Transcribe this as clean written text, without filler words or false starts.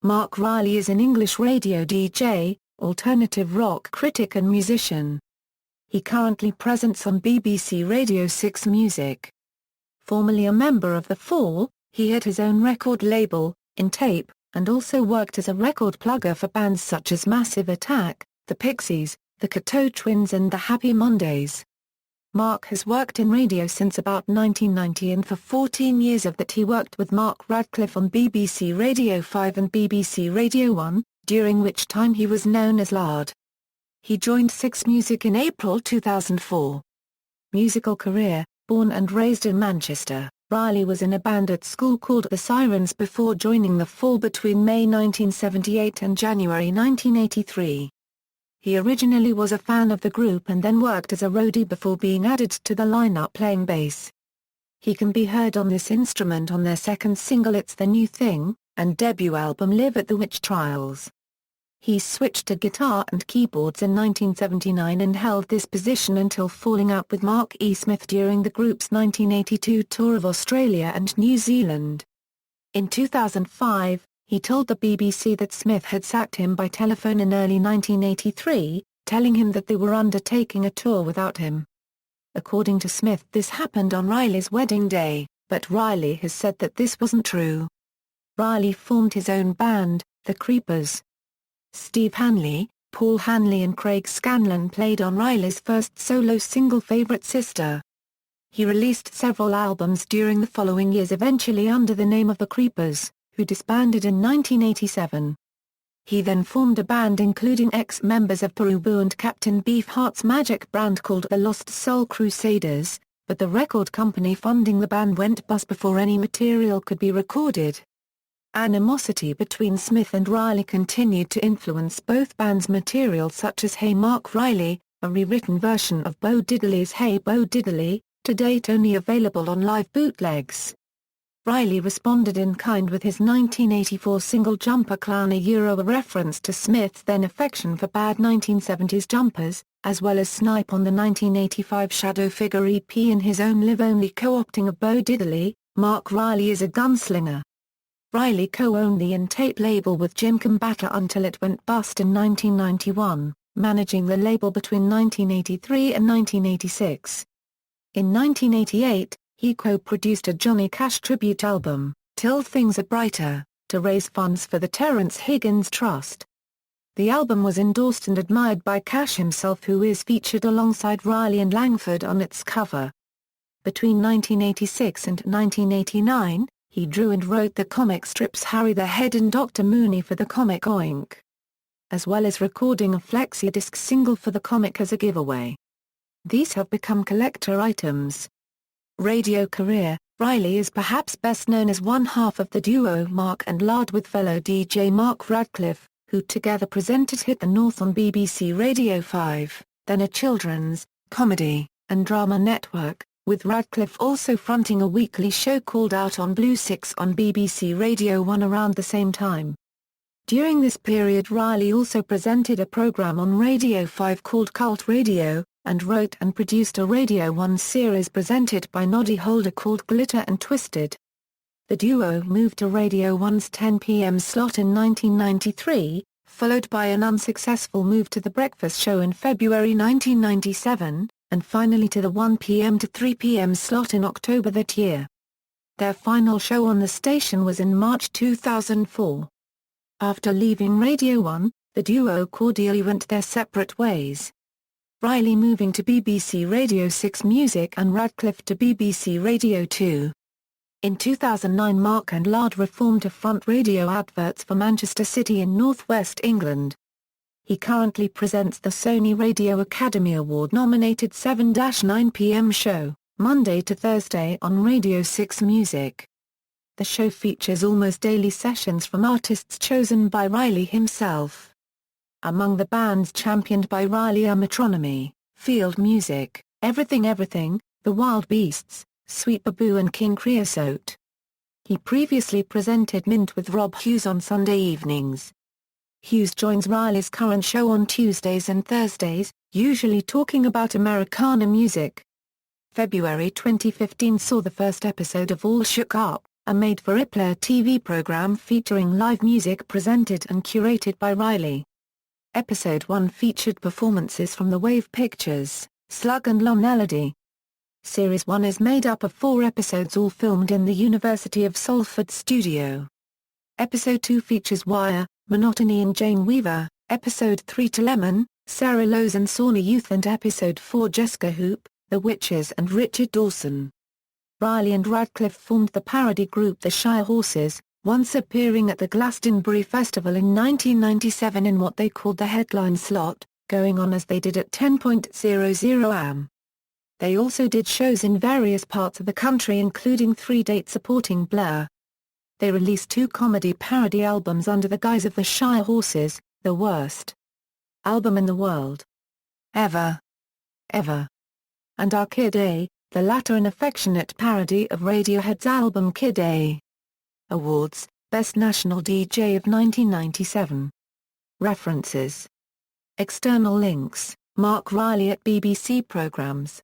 Marc Riley is an English radio DJ, alternative rock critic and musician. He currently presents on BBC Radio 6 Music. Formerly a member of The Fall, he had his own record label, In Tape, and also worked as a record plugger for bands such as Massive Attack, the Pixies, the Cocteau Twins and the Happy Mondays. Mark has worked in radio since about 1990 and for 14 years of that he worked with Mark Radcliffe on BBC Radio 5 and BBC Radio 1, during which time he was known as Lard. He joined 6 Music in April 2004. Musical career: born and raised in Manchester, Riley was in a band at school called The Sirens before joining The Fall between May 1978 and January 1983. He originally was a fan of the group and then worked as a roadie before being added to the lineup playing bass. He can be heard on this instrument on their second single It's the New Thing, and debut album Live at the Witch Trials. He switched to guitar and keyboards in 1979 and held this position until falling out with Mark E. Smith during the group's 1982 tour of Australia and New Zealand. In 2005, he told the BBC that Smith had sacked him by telephone in early 1983, telling him that they were undertaking a tour without him. According to Smith, this happened on Riley's wedding day, but Riley has said that this wasn't true. Riley formed his own band, The Creepers. Steve Hanley, Paul Hanley and Craig Scanlon played on Riley's first solo single Favorite Sister. He released several albums during the following years, eventually under the name of The Creepers, who disbanded in 1987. He then formed a band including ex-members of Perubu and Captain Beefheart's Magic brand called the Lost Soul Crusaders, but the record company funding the band went bust before any material could be recorded. Animosity between Smith and Riley continued to influence both bands' material, such as Hey Marc Riley, a rewritten version of Bo Diddley's Hey Bo Diddley, to date only available on live bootlegs. Riley responded in kind with his 1984 single Jumper Clown, a reference to Smith's then affection for bad 1970s jumpers, as well as Snipe on the 1985 Shadow Figure EP in his own live-only co-opting of Bo Diddley. Marc Riley is a gunslinger. Riley co-owned the In Tape label with Jim Combatter until it went bust in 1991, managing the label between 1983 and 1986. In 1988, he co-produced a Johnny Cash tribute album, Till Things Are Brighter, to raise funds for the Terence Higgins Trust. The album was endorsed and admired by Cash himself, who is featured alongside Riley and Langford on its cover. Between 1986 and 1989, he drew and wrote the comic strips Harry the Head and Dr. Mooney for the comic Oink, as well as recording a flexi-disc single for the comic as a giveaway. These have become collector items. Radio career: Riley is perhaps best known as one half of the duo Mark and Lard with fellow DJ Mark Radcliffe, who together presented Hit the North on BBC Radio 5, then a children's, comedy, and drama network, with Radcliffe also fronting a weekly show called Out on Blue 6 on BBC Radio 1 around the same time. During this period, Riley also presented a program on Radio 5 called Cult Radio, and wrote and produced a Radio 1 series presented by Noddy Holder called Glitter and Twisted. The duo moved to Radio 1's 10 p.m. slot in 1993, followed by an unsuccessful move to The Breakfast Show in February 1997, and finally to the 1 p.m. to 3 p.m. slot in October that year. Their final show on the station was in March 2004. After leaving Radio 1, the duo cordially went their separate ways. Riley moving to BBC Radio 6 Music and Radcliffe to BBC Radio 2. In 2009, Mark and Lard reformed to front radio adverts for Manchester City in northwest England. He currently presents the Sony Radio Academy Award-nominated 7-9 p.m. show, Monday to Thursday on Radio 6 Music. The show features almost daily sessions from artists chosen by Riley himself. Among the bands championed by Riley are Metronomy, Field Music, Everything Everything, The Wild Beasts, Sweet Baboo and King Creosote. He previously presented Mint with Rob Hughes on Sunday evenings. Hughes joins Riley's current show on Tuesdays and Thursdays, usually talking about Americana music. February 2015 saw the first episode of All Shook Up, a made-for-iPlayer TV program featuring live music presented and curated by Riley. Episode 1 featured performances from the Wave Pictures, Slug and Lon Elodie. Series 1 is made up of 4 episodes all filmed in the University of Salford studio. Episode 2 features Wire, Monotony and Jane Weaver, Episode 3 To Lemon, Sarah Lowe's and Sawney Youth, and Episode 4 Jessica Hoop, The Witches and Richard Dawson. Riley and Radcliffe formed the parody group The Shire Horses, once appearing at the Glastonbury Festival in 1997 in what they called the headline slot, going on as they did at 10:00 am. They also did shows in various parts of the country, including 3 dates supporting Blur. They released 2 comedy parody albums under the guise of The Shire Horses, The Worst Album in the World, Ever, and Our Kid A, the latter an affectionate parody of Radiohead's album Kid A. Awards, Best National DJ of 1997. References. External links, Marc Riley at BBC Programmes.